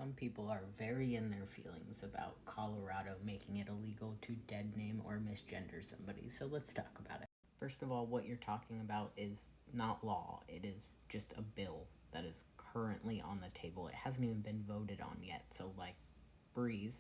Some people are very in their feelings about Colorado making it illegal to dead name or misgender somebody, so let's talk about it. First of all, what you're talking about is not law, it is just a bill that is currently on the table. It hasn't even been voted on yet, so breathe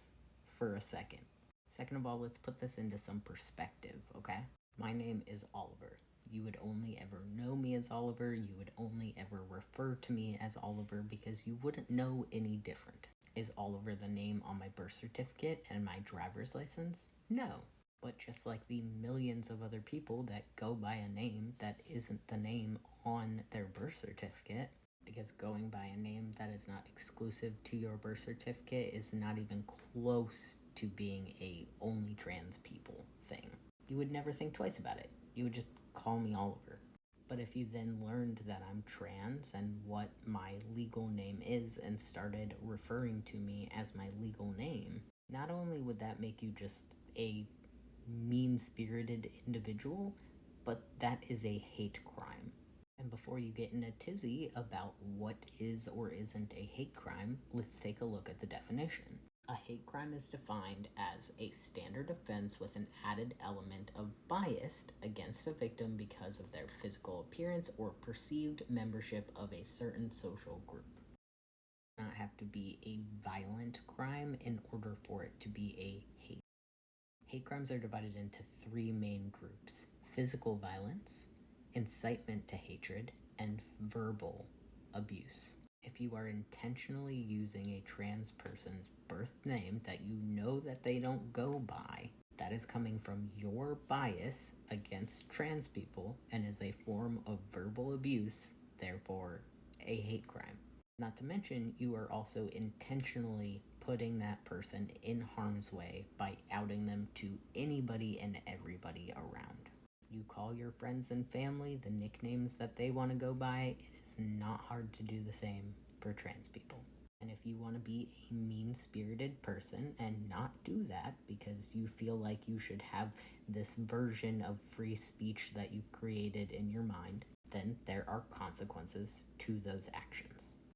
for a second. Second of all, let's put this into some perspective, okay? My name is Oliver. You would only ever know me as Oliver. You would only ever refer to me as Oliver because you wouldn't know any different. Is Oliver the name on my birth certificate and my driver's license? No. But just like the millions of other people that go by a name that isn't the name on their birth certificate, because going by a name that is not exclusive to your birth certificate is not even close to being a only trans people thing. You would never think twice about it. You would just call me Oliver. But if you then learned that I'm trans and what my legal name is and started referring to me as my legal name, not only would that make you just a mean-spirited individual, but that is a hate crime. And before you get in a tizzy about what is or isn't a hate crime, let's take a look at the definition. A hate crime is defined as a standard offense with an added element of bias against a victim because of their physical appearance or perceived membership of a certain social group. It does not have to be a violent crime in order for it to be a hate. Hate crimes are divided into three main groups: physical violence, incitement to hatred, and verbal abuse. If you are intentionally using a trans person's birth name that you know that they don't go by, that is coming from your bias against trans people and is a form of verbal abuse, therefore a hate crime. Not to mention, you are also intentionally putting that person in harm's way by outing them to anybody and everybody around. You call your friends and family the nicknames that they want to go by. It is not hard to do the same for trans people. And if you want to be a mean-spirited person and not do that because you feel like you should have this version of free speech that you've created in your mind, then there are consequences to those actions.